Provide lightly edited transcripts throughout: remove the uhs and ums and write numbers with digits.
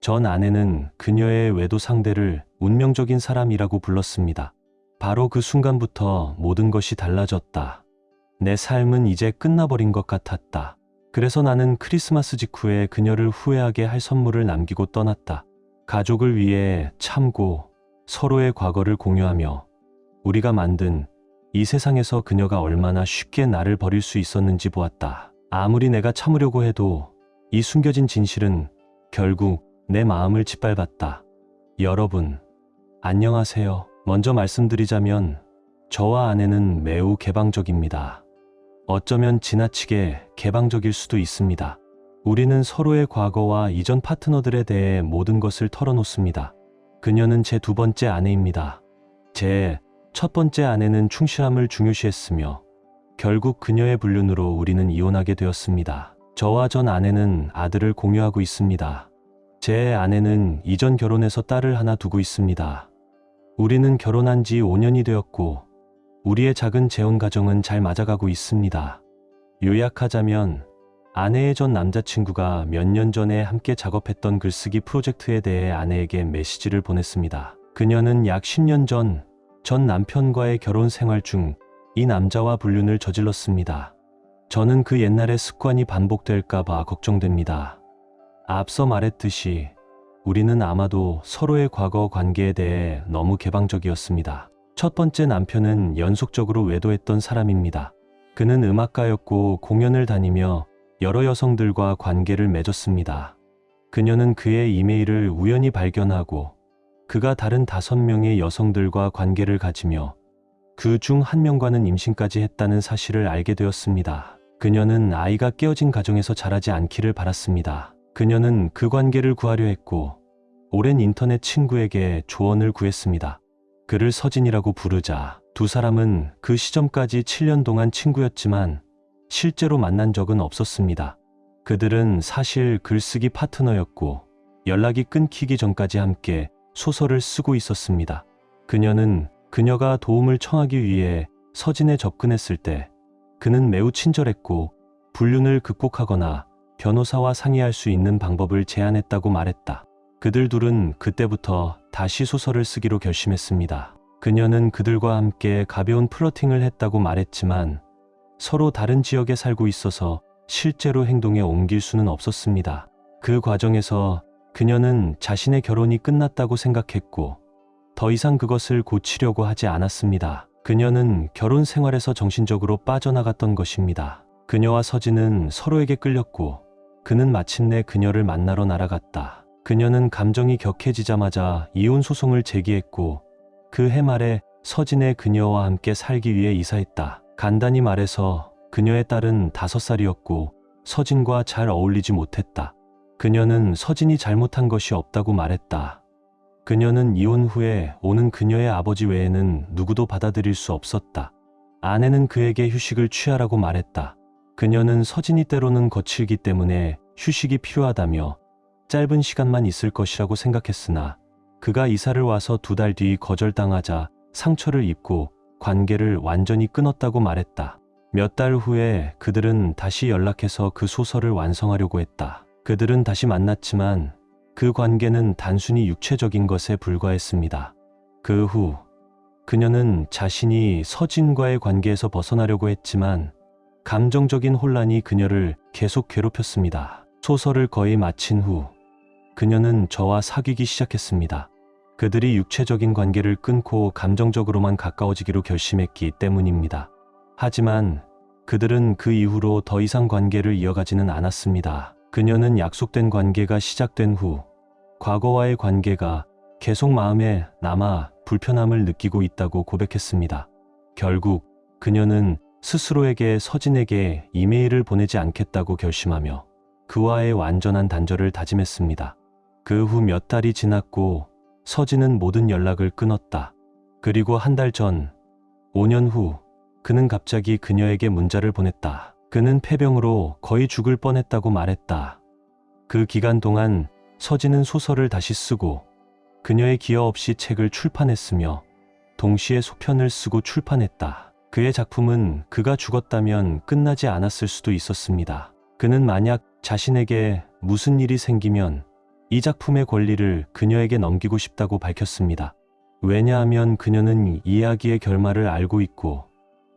전 아내는 그녀의 외도 상대를 운명적인 사람이라고 불렀습니다. 바로 그 순간부터 모든 것이 달라졌다. 내 삶은 이제 끝나버린 것 같았다. 그래서 나는 크리스마스 직후에 그녀를 후회하게 할 선물을 남기고 떠났다. 가족을 위해 참고 서로의 과거를 공유하며 우리가 만든 이 세상에서 그녀가 얼마나 쉽게 나를 버릴 수 있었는지 보았다. 아무리 내가 참으려고 해도 이 숨겨진 진실은 결국 내 마음을 짓밟았다. 여러분, 안녕하세요. 먼저 말씀드리자면 저와 아내는 매우 개방적입니다. 어쩌면 지나치게 개방적일 수도 있습니다. 우리는 서로의 과거와 이전 파트너들에 대해 모든 것을 털어놓습니다. 그녀는 제 두 번째 아내입니다. 제 첫 번째 아내는 충실함을 중요시했으며 결국 그녀의 불륜으로 우리는 이혼하게 되었습니다. 저와 전 아내는 아들을 공유하고 있습니다. 제 아내는 이전 결혼해서 딸을 하나 두고 있습니다. 우리는 결혼한 지 5년이 되었고 우리의 작은 재혼 가정은 잘 맞아가고 있습니다. 요약하자면 아내의 전 남자친구가 몇 년 전에 함께 작업했던 글쓰기 프로젝트에 대해 아내에게 메시지를 보냈습니다. 그녀는 약 10년 전 남편과의 결혼 생활 중 이 남자와 불륜을 저질렀습니다. 저는 그 옛날의 습관이 반복될까봐 걱정됩니다. 앞서 말했듯이 우리는 아마도 서로의 과거 관계에 대해 너무 개방적이었습니다. 첫 번째 남편은 연속적으로 외도했던 사람입니다. 그는 음악가였고 공연을 다니며 여러 여성들과 관계를 맺었습니다. 그녀는 그의 이메일을 우연히 발견하고 그가 다른 5명의 여성들과 관계를 가지며 그 중 한 명과는 임신까지 했다는 사실을 알게 되었습니다. 그녀는 아이가 깨어진 가정에서 자라지 않기를 바랐습니다. 그녀는 그 관계를 구하려 했고 오랜 인터넷 친구에게 조언을 구했습니다. 그를 서진이라고 부르자. 두 사람은 그 시점까지 7년 동안 친구였지만 실제로 만난 적은 없었습니다. 그들은 사실 글쓰기 파트너였고 연락이 끊기기 전까지 함께 소설을 쓰고 있었습니다. 그녀는 그녀가 도움을 청하기 위해 서진에 접근했을 때 그는 매우 친절했고 불륜을 극복하거나 변호사와 상의할 수 있는 방법을 제안했다고 말했다. 그들 둘은 그때부터 다시 소설을 쓰기로 결심했습니다. 그녀는 그들과 함께 가벼운 플러팅을 했다고 말했지만 서로 다른 지역에 살고 있어서 실제로 행동에 옮길 수는 없었습니다. 그 과정에서 그녀는 자신의 결혼이 끝났다고 생각했고 더 이상 그것을 고치려고 하지 않았습니다. 그녀는 결혼 생활에서 정신적으로 빠져나갔던 것입니다. 그녀와 서진은 서로에게 끌렸고 그는 마침내 그녀를 만나러 날아갔다. 그녀는 감정이 격해지자마자 이혼 소송을 제기했고 그 해 말에 서진의 그녀와 함께 살기 위해 이사했다. 간단히 말해서 그녀의 딸은 5살이었고 서진과 잘 어울리지 못했다. 그녀는 서진이 잘못한 것이 없다고 말했다. 그녀는 이혼 후에 오는 그녀의 아버지 외에는 누구도 받아들일 수 없었다. 아내는 그에게 휴식을 취하라고 말했다. 그녀는 서진이 때로는 거칠기 때문에 휴식이 필요하다며 짧은 시간만 있을 것이라고 생각했으나 그가 이사를 와서 2달 뒤 거절당하자 상처를 입고 관계를 완전히 끊었다고 말했다. 몇 달 후에 그들은 다시 연락해서 그 소설을 완성하려고 했다. 그들은 다시 만났지만 그 관계는 단순히 육체적인 것에 불과했습니다. 그 후 그녀는 자신이 서진과의 관계에서 벗어나려고 했지만 감정적인 혼란이 그녀를 계속 괴롭혔습니다. 소설을 거의 마친 후 그녀는 저와 사귀기 시작했습니다. 그들이 육체적인 관계를 끊고 감정적으로만 가까워지기로 결심했기 때문입니다. 하지만 그들은 그 이후로 더 이상 관계를 이어가지는 않았습니다. 그녀는 약속된 관계가 시작된 후 과거와의 관계가 계속 마음에 남아 불편함을 느끼고 있다고 고백했습니다. 결국 그녀는 스스로에게 서진에게 이메일을 보내지 않겠다고 결심하며 그와의 완전한 단절을 다짐했습니다. 그 후 몇 달이 지났고 서진은 모든 연락을 끊었다. 그리고 한 달 전, 5년 후 그는 갑자기 그녀에게 문자를 보냈다. 그는 폐병으로 거의 죽을 뻔했다고 말했다. 그 기간 동안 서진은 소설을 다시 쓰고 그녀의 기여 없이 책을 출판했으며 동시에 소편을 쓰고 출판했다. 그의 작품은 그가 죽었다면 끝나지 않았을 수도 있었습니다. 그는 만약 자신에게 무슨 일이 생기면 이 작품의 권리를 그녀에게 넘기고 싶다고 밝혔습니다. 왜냐하면 그녀는 이 이야기의 결말을 알고 있고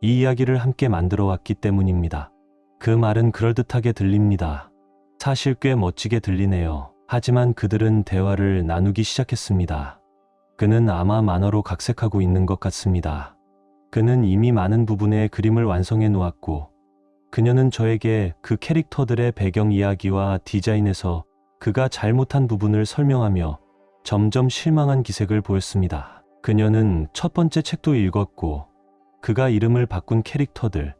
이 이야기를 함께 만들어 왔기 때문입니다. 그 말은 그럴듯하게 들립니다. 사실 꽤 멋지게 들리네요. 하지만 그들은 대화를 나누기 시작했습니다. 그는 아마 만화로 각색하고 있는 것 같습니다. 그는 이미 많은 부분의 그림을 완성해 놓았고 그녀는 저에게 그 캐릭터들의 배경 이야기와 디자인에서 그가 잘못한 부분을 설명하며 점점 실망한 기색을 보였습니다. 그녀는 첫 번째 책도 읽었고 그가 이름을 바꾼 캐릭터들,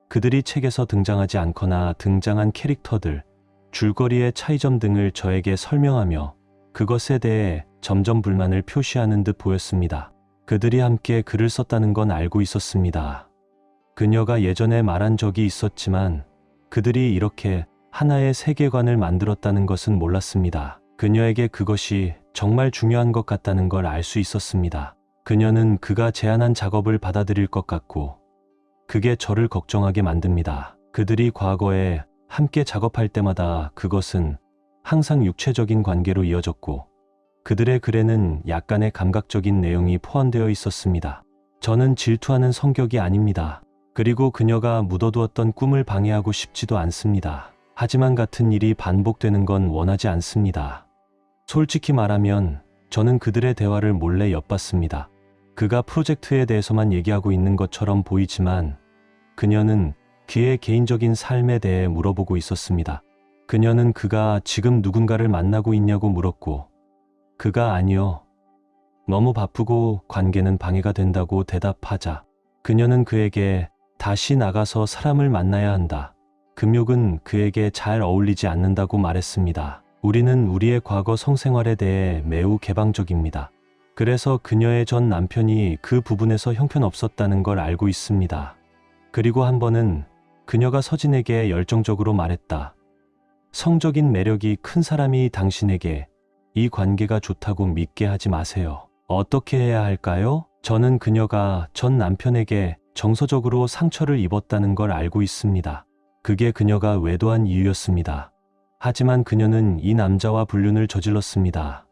그들이 책에서 등장하지 않거나 등장한 캐릭터들, 줄거리의 차이점 등을 저에게 설명하며 그것에 대해 점점 불만을 표시하는 듯 보였습니다. 그들이 함께 글을 썼다는 건 알고 있었습니다. 그녀가 예전에 말한 적이 있었지만 그들이 이렇게 하나의 세계관을 만들었다는 것은 몰랐습니다. 그녀에게 그것이 정말 중요한 것 같다는 걸 알 수 있었습니다. 그녀는 그가 제안한 작업을 받아들일 것 같고 그게 저를 걱정하게 만듭니다. 그들이 과거에 함께 작업할 때마다 그것은 항상 육체적인 관계로 이어졌고 그들의 글에는 약간의 감각적인 내용이 포함되어 있었습니다. 저는 질투하는 성격이 아닙니다. 그리고 그녀가 묻어두었던 꿈을 방해하고 싶지도 않습니다. 하지만 같은 일이 반복되는 건 원하지 않습니다. 솔직히 말하면 저는 그들의 대화를 몰래 엿봤습니다. 그가 프로젝트에 대해서만 얘기하고 있는 것처럼 보이지만 그녀는 그의 개인적인 삶에 대해 물어보고 있었습니다. 그녀는 그가 지금 누군가를 만나고 있냐고 물었고 그가 아니요. 너무 바쁘고 관계는 방해가 된다고 대답하자 그녀는 그에게 다시 나가서 사람을 만나야 한다. 금욕은 그에게 잘 어울리지 않는다고 말했습니다. 우리는 우리의 과거 성생활에 대해 매우 개방적입니다. 그래서 그녀의 전 남편이 그 부분에서 형편없었다는 걸 알고 있습니다. 그리고 한 번은 그녀가 서진에게 열정적으로 말했다. 성적인 매력이 큰 사람이 당신에게 이 관계가 좋다고 믿게 하지 마세요. 어떻게 해야 할까요? 저는 그녀가 전 남편에게 정서적으로 상처를 입었다는 걸 알고 있습니다. 그게 그녀가 외도한 이유였습니다. 하지만 그녀는 이 남자와 불륜을 저질렀습니다.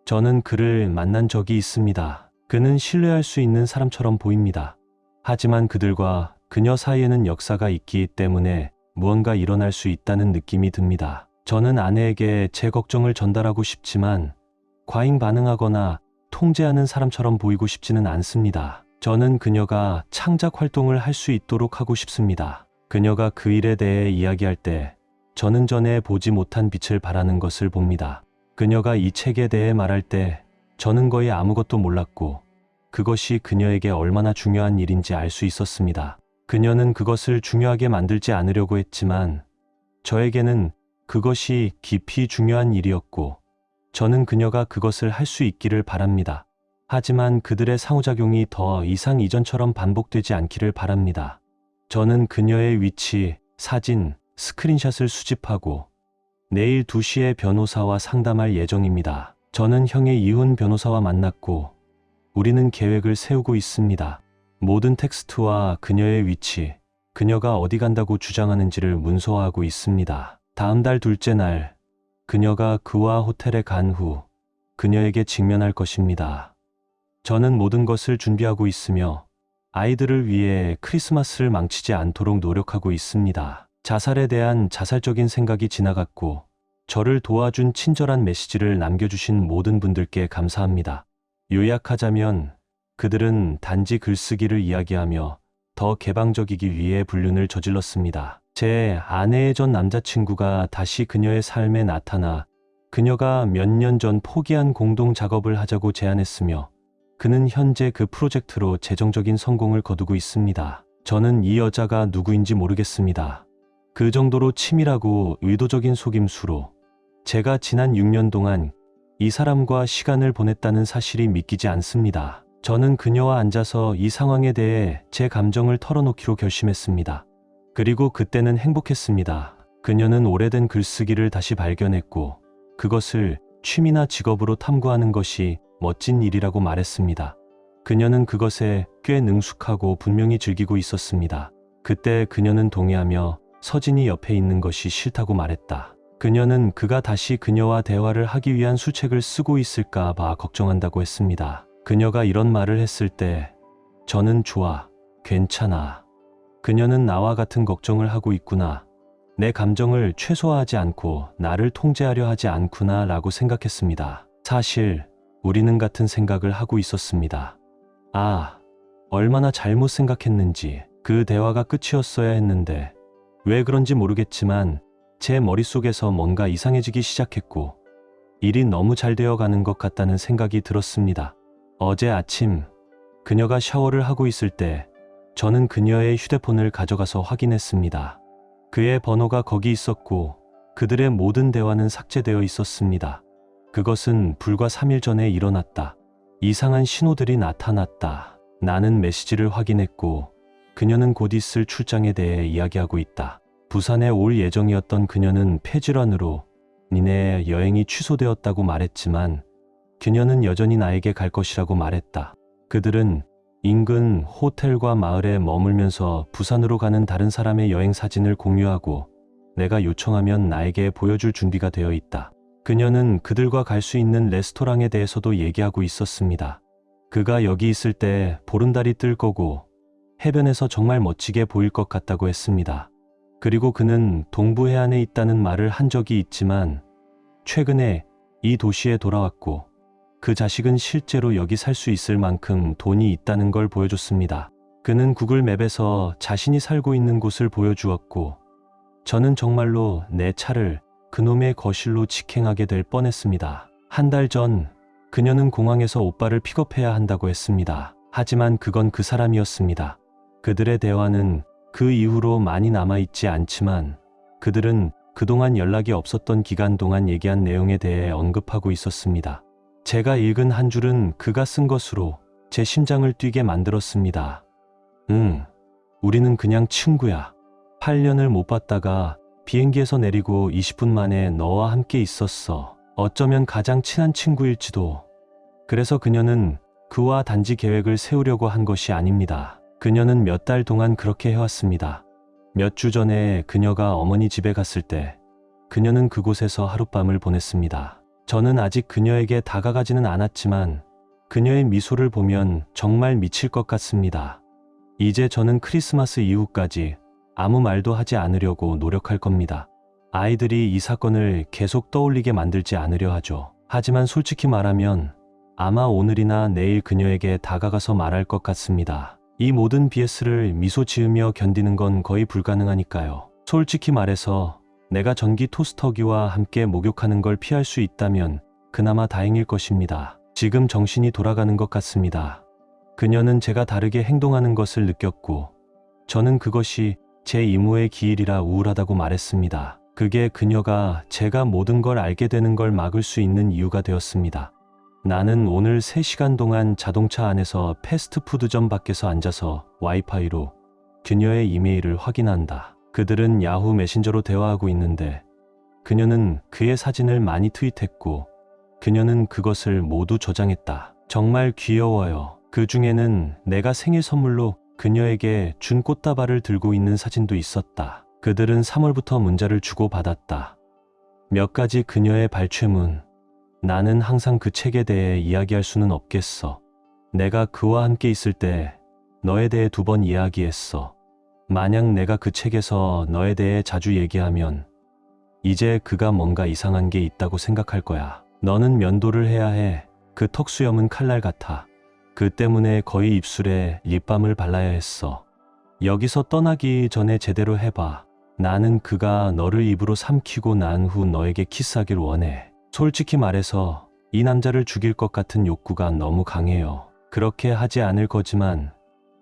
저는 그를 만난 적이 있습니다. 그는 신뢰할 수 있는 사람처럼 보입니다. 하지만 그들과 그녀 사이에는 역사가 있기 때문에 무언가 일어날 수 있다는 느낌이 듭니다. 저는 아내에게 제 걱정을 전달하고 싶지만 과잉 반응하거나 통제하는 사람처럼 보이고 싶지는 않습니다. 저는 그녀가 창작 활동을 할 수 있도록 하고 싶습니다. 그녀가 그 일에 대해 이야기할 때 저는 전에 보지 못한 빛을 발하는 것을 봅니다. 그녀가 이 책에 대해 말할 때 저는 거의 아무것도 몰랐고 그것이 그녀에게 얼마나 중요한 일인지 알 수 있었습니다. 그녀는 그것을 중요하게 만들지 않으려고 했지만 저에게는 그것이 깊이 중요한 일이었고 저는 그녀가 그것을 할 수 있기를 바랍니다. 하지만 그들의 상호작용이 더 이상 이전처럼 반복되지 않기를 바랍니다. 저는 그녀의 위치, 사진, 스크린샷을 수집하고 내일 2시에 변호사와 상담할 예정입니다. 저는 형의 이혼 변호사와 만났고 우리는 계획을 세우고 있습니다. 모든 텍스트와 그녀의 위치, 그녀가 어디 간다고 주장하는지를 문서화하고 있습니다. 다음 달 둘째 날, 그녀가 그와 호텔에 간 후 그녀에게 직면할 것입니다. 저는 모든 것을 준비하고 있으며 아이들을 위해 크리스마스를 망치지 않도록 노력하고 있습니다. 자살에 대한 자살적인 생각이 지나갔고 저를 도와준 친절한 메시지를 남겨주신 모든 분들께 감사합니다. 요약하자면 그들은 단지 글쓰기를 이야기하며 더 개방적이기 위해 불륜을 저질렀습니다. 제 아내의 전 남자친구가 다시 그녀의 삶에 나타나 그녀가 몇 년 전 포기한 공동 작업을 하자고 제안했으며 그는 현재 그 프로젝트로 재정적인 성공을 거두고 있습니다. 저는 이 여자가 누구인지 모르겠습니다. 그 정도로 치밀하고 의도적인 속임수로 제가 지난 6년 동안 이 사람과 시간을 보냈다는 사실이 믿기지 않습니다. 저는 그녀와 앉아서 이 상황에 대해 제 감정을 털어놓기로 결심했습니다. 그리고 그때는 행복했습니다. 그녀는 오래된 글쓰기를 다시 발견했고 그것을 취미나 직업으로 탐구하는 것이 멋진 일이라고 말했습니다. 그녀는 그것에 꽤 능숙하고 분명히 즐기고 있었습니다. 그때 그녀는 동의하며 서진이 옆에 있는 것이 싫다고 말했다. 그녀는 그가 다시 그녀와 대화를 하기 위한 수책을 쓰고 있을까 봐 걱정한다고 했습니다. 그녀가 이런 말을 했을 때 저는 좋아, 괜찮아. 그녀는 나와 같은 걱정을 하고 있구나. 내 감정을 최소화하지 않고 나를 통제하려 하지 않구나 라고 생각했습니다. 사실 우리는 같은 생각을 하고 있었습니다. 아, 얼마나 잘못 생각했는지. 그 대화가 끝이었어야 했는데 왜 그런지 모르겠지만 제 머릿속에서 뭔가 이상해지기 시작했고 일이 너무 잘 되어가는 것 같다는 생각이 들었습니다. 어제 아침 그녀가 샤워를 하고 있을 때 저는 그녀의 휴대폰을 가져가서 확인했습니다. 그의 번호가 거기 있었고 그들의 모든 대화는 삭제되어 있었습니다. 그것은 불과 3일 전에 일어났다. 이상한 신호들이 나타났다. 나는 메시지를 확인했고 그녀는 곧 있을 출장에 대해 이야기하고 있다. 부산에 올 예정이었던 그녀는 폐질환으로 니네 여행이 취소되었다고 말했지만 그녀는 여전히 나에게 갈 것이라고 말했다. 그들은 인근 호텔과 마을에 머물면서 부산으로 가는 다른 사람의 여행 사진을 공유하고 내가 요청하면 나에게 보여줄 준비가 되어 있다. 그녀는 그들과 갈 수 있는 레스토랑에 대해서도 얘기하고 있었습니다. 그가 여기 있을 때 보름달이 뜰 거고 해변에서 정말 멋지게 보일 것 같다고 했습니다. 그리고 그는 동부 해안에 있다는 말을 한 적이 있지만 최근에 이 도시에 돌아왔고 그 자식은 실제로 여기 살 수 있을 만큼 돈이 있다는 걸 보여줬습니다. 그는 구글 맵에서 자신이 살고 있는 곳을 보여주었고 저는 정말로 내 차를 그놈의 거실로 직행하게 될 뻔했습니다. 한 달 전 그녀는 공항에서 오빠를 픽업해야 한다고 했습니다. 하지만 그건 그 사람이었습니다. 그들의 대화는 그 이후로 많이 남아있지 않지만 그들은 그동안 연락이 없었던 기간 동안 얘기한 내용에 대해 언급하고 있었습니다. 제가 읽은 한 줄은 그가 쓴 것으로 제 심장을 뛰게 만들었습니다. 우리는 그냥 친구야. 8년을 못 봤다가 비행기에서 내리고 20분 만에 너와 함께 있었어. 어쩌면 가장 친한 친구일지도. 그래서 그녀는 그와 단지 계획을 세우려고 한 것이 아닙니다. 그녀는 몇 달 동안 그렇게 해왔습니다. 몇 주 전에 그녀가 어머니 집에 갔을 때 그녀는 그곳에서 하룻밤을 보냈습니다. 저는 아직 그녀에게 다가가지는 않았지만 그녀의 미소를 보면 정말 미칠 것 같습니다. 이제 저는 크리스마스 이후까지 아무 말도 하지 않으려고 노력할 겁니다. 아이들이 이 사건을 계속 떠올리게 만들지 않으려 하죠. 하지만 솔직히 말하면 아마 오늘이나 내일 그녀에게 다가가서 말할 것 같습니다. 이 모든 BS를 미소 지으며 견디는 건 거의 불가능하니까요. 솔직히 말해서 내가 전기 토스터기와 함께 목욕하는 걸 피할 수 있다면 그나마 다행일 것입니다. 지금 정신이 돌아가는 것 같습니다. 그녀는 제가 다르게 행동하는 것을 느꼈고 저는 그것이 제 이모의 기일이라 우울하다고 말했습니다. 그게 그녀가 제가 모든 걸 알게 되는 걸 막을 수 있는 이유가 되었습니다. 나는 오늘 3시간 동안 자동차 안에서 패스트푸드점 밖에서 앉아서 와이파이로 그녀의 이메일을 확인한다. 그들은 야후 메신저로 대화하고 있는데 그녀는 그의 사진을 많이 트윗했고 그녀는 그것을 모두 저장했다. 정말 귀여워요. 그 중에는 내가 생일 선물로 그녀에게 준 꽃다발을 들고 있는 사진도 있었다. 그들은 3월부터 문자를 주고받았다. 몇 가지 그녀의 발췌문. 나는 항상 그 책에 대해 이야기할 수는 없겠어. 내가 그와 함께 있을 때 너에 대해 2번 이야기했어. 만약 내가 그 책에서 너에 대해 자주 얘기하면 이제 그가 뭔가 이상한 게 있다고 생각할 거야. 너는 면도를 해야 해. 그 턱수염은 칼날 같아. 그 때문에 거의 입술에 립밤을 발라야 했어. 여기서 떠나기 전에 제대로 해봐. 나는 그가 너를 입으로 삼키고 난 후 너에게 키스하길 원해. 솔직히 말해서 이 남자를 죽일 것 같은 욕구가 너무 강해요. 그렇게 하지 않을 거지만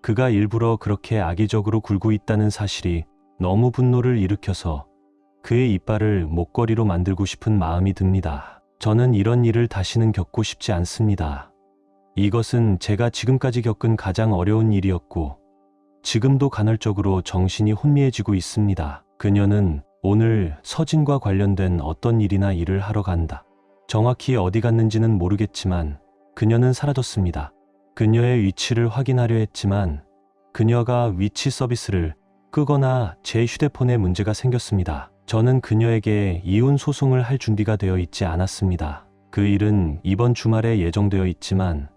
그가 일부러 그렇게 악의적으로 굴고 있다는 사실이 너무 분노를 일으켜서 그의 이빨을 목걸이로 만들고 싶은 마음이 듭니다. 저는 이런 일을 다시는 겪고 싶지 않습니다. 이것은 제가 지금까지 겪은 가장 어려운 일이었고 지금도 간헐적으로 정신이 혼미해지고 있습니다. 그녀는 오늘 서진과 관련된 어떤 일이나 일을 하러 간다. 정확히 어디 갔는지는 모르겠지만 그녀는 사라졌습니다. 그녀의 위치를 확인하려 했지만 그녀가 위치 서비스를 끄거나 제 휴대폰에 문제가 생겼습니다. 저는 그녀에게 이혼 소송을 할 준비가 되어 있지 않았습니다. 그 일은 이번 주말에 예정되어 있지만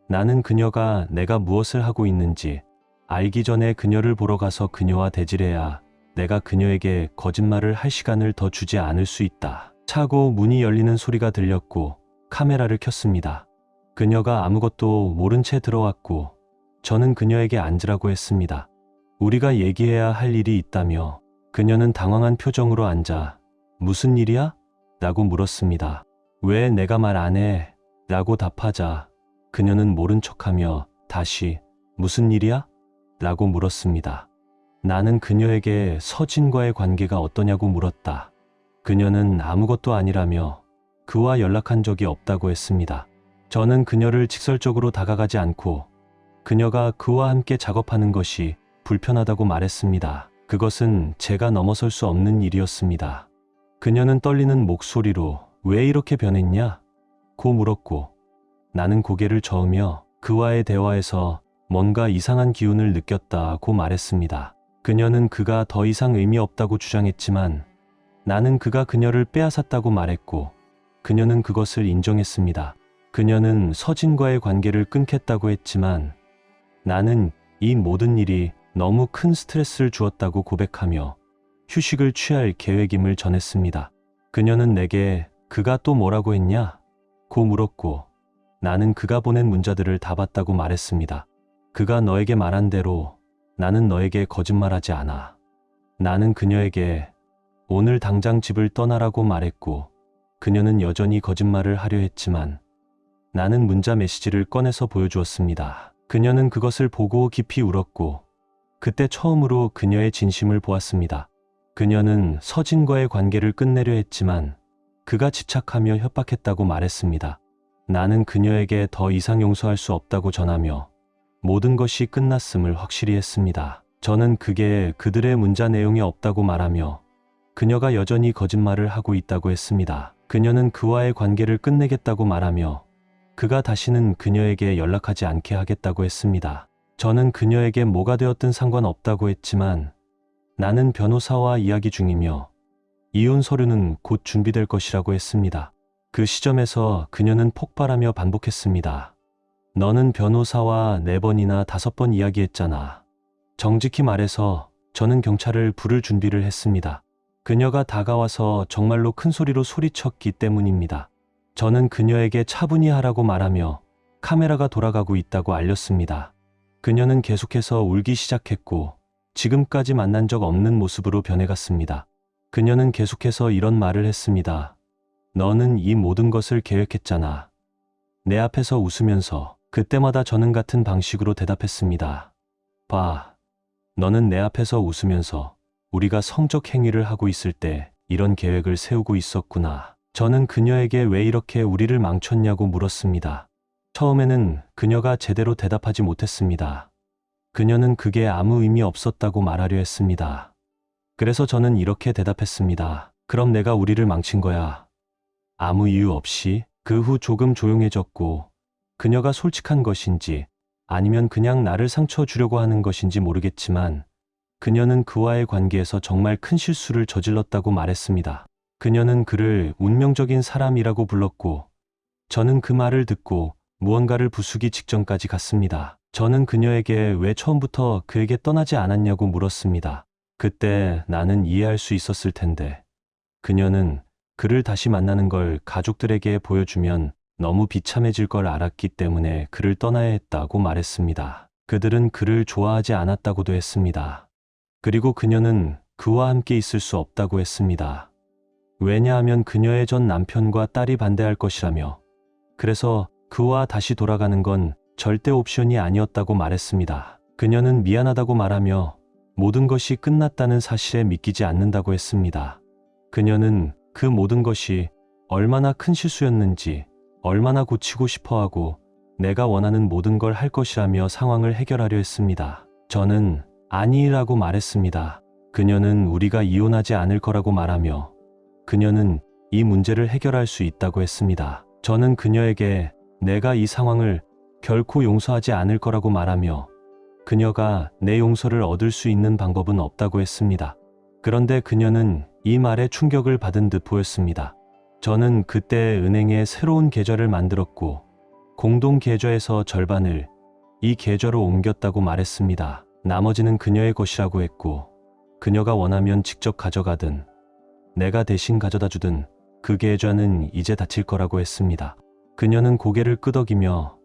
나는 그녀가 내가 무엇을 하고 있는지 알기 전에 그녀를 보러 가서 그녀와 대질해야 내가 그녀에게 거짓말을 할 시간을 더 주지 않을 수 있다. 차고 문이 열리는 소리가 들렸고 카메라를 켰습니다. 그녀가 아무것도 모른 채 들어왔고 저는 그녀에게 앉으라고 했습니다. 우리가 얘기해야 할 일이 있다며 그녀는 당황한 표정으로 앉아 무슨 일이야? 라고 물었습니다. 왜 내가 말 안 해? 라고 답하자 그녀는 모른 척하며 다시 무슨 일이야? 라고 물었습니다. 나는 그녀에게 서진과의 관계가 어떠냐고 물었다. 그녀는 아무것도 아니라며 그와 연락한 적이 없다고 했습니다. 저는 그녀를 직설적으로 다가가지 않고 그녀가 그와 함께 작업하는 것이 불편하다고 말했습니다. 그것은 제가 넘어설 수 없는 일이었습니다. 그녀는 떨리는 목소리로 왜 이렇게 변했냐? 고 물었고 나는 고개를 저으며 그와의 대화에서 뭔가 이상한 기운을 느꼈다고 말했습니다. 그녀는 그가 더 이상 의미 없다고 주장했지만 나는 그가 그녀를 빼앗았다고 말했고 그녀는 그것을 인정했습니다. 그녀는 서진과의 관계를 끊겠다고 했지만 나는 이 모든 일이 너무 큰 스트레스를 주었다고 고백하며 휴식을 취할 계획임을 전했습니다. 그녀는 내게 그가 또 뭐라고 했냐? 고 물었고 나는 그가 보낸 문자들을 다 봤다고 말했습니다. 그가 너에게 말한 대로 나는 너에게 거짓말하지 않아. 나는 그녀에게 오늘 당장 집을 떠나라고 말했고 그녀는 여전히 거짓말을 하려 했지만 나는 문자 메시지를 꺼내서 보여주었습니다. 그녀는 그것을 보고 깊이 울었고 그때 처음으로 그녀의 진심을 보았습니다. 그녀는 서진과의 관계를 끝내려 했지만 그가 집착하며 협박했다고 말했습니다. 나는 그녀에게 더 이상 용서할 수 없다고 전하며 모든 것이 끝났음을 확실히 했습니다. 저는 그게 그들의 문자 내용이 없다고 말하며 그녀가 여전히 거짓말을 하고 있다고 했습니다. 그녀는 그와의 관계를 끝내겠다고 말하며 그가 다시는 그녀에게 연락하지 않게 하겠다고 했습니다. 저는 그녀에게 뭐가 되었든 상관없다고 했지만 나는 변호사와 이야기 중이며 이혼 서류는 곧 준비될 것이라고 했습니다. 그 시점에서 그녀는 폭발하며 반복했습니다. 너는 변호사와 4번이나 5번 이야기했잖아. 정직히 말해서 저는 경찰을 부를 준비를 했습니다. 그녀가 다가와서 정말로 큰 소리로 소리쳤기 때문입니다. 저는 그녀에게 차분히 하라고 말하며 카메라가 돌아가고 있다고 알렸습니다. 그녀는 계속해서 울기 시작했고 지금까지 만난 적 없는 모습으로 변해갔습니다. 그녀는 계속해서 이런 말을 했습니다. 너는 이 모든 것을 계획했잖아. 내 앞에서 웃으면서 그때마다 저는 같은 방식으로 대답했습니다. 봐, 너는 내 앞에서 웃으면서 우리가 성적 행위를 하고 있을 때 이런 계획을 세우고 있었구나. 저는 그녀에게 왜 이렇게 우리를 망쳤냐고 물었습니다. 처음에는 그녀가 제대로 대답하지 못했습니다. 그녀는 그게 아무 의미 없었다고 말하려 했습니다. 그래서 저는 이렇게 대답했습니다. 그럼 내가 우리를 망친 거야. 아무 이유 없이. 그 후 조금 조용해졌고 그녀가 솔직한 것인지 아니면 그냥 나를 상처 주려고 하는 것인지 모르겠지만 그녀는 그와의 관계에서 정말 큰 실수를 저질렀다고 말했습니다. 그녀는 그를 운명적인 사람이라고 불렀고 저는 그 말을 듣고 무언가를 부수기 직전까지 갔습니다. 저는 그녀에게 왜 처음부터 그에게 떠나지 않았냐고 물었습니다. 그때 나는 이해할 수 있었을 텐데 그녀는 그를 다시 만나는 걸 가족들에게 보여주면 너무 비참해질 걸 알았기 때문에 그를 떠나야 했다고 말했습니다. 그들은 그를 좋아하지 않았다고도 했습니다. 그리고 그녀는 그와 함께 있을 수 없다고 했습니다. 왜냐하면 그녀의 전 남편과 딸이 반대할 것이라며 그래서 그와 다시 돌아가는 건 절대 옵션이 아니었다고 말했습니다. 그녀는 미안하다고 말하며 모든 것이 끝났다는 사실에 믿기지 않는다고 했습니다. 그녀는 그 모든 것이 얼마나 큰 실수였는지 얼마나 고치고 싶어하고 내가 원하는 모든 걸 할 것이라며 상황을 해결하려 했습니다. 저는 아니라고 말했습니다. 그녀는 우리가 이혼하지 않을 거라고 말하며 그녀는 이 문제를 해결할 수 있다고 했습니다. 저는 그녀에게 내가 이 상황을 결코 용서하지 않을 거라고 말하며 그녀가 내 용서를 얻을 수 있는 방법은 없다고 했습니다. 그런데 그녀는 이 말에 충격을 받은 듯 보였습니다. 저는 그때 은행에 새로운 계좌를 만들었고 공동 계좌에서 절반을 이 계좌로 옮겼다고 말했습니다. 나머지는 그녀의 것이라고 했고 그녀가 원하면 직접 가져가든 내가 대신 가져다 주든 그 계좌는 이제 닫힐 거라고 했습니다. 그녀는 고개를 끄덕이며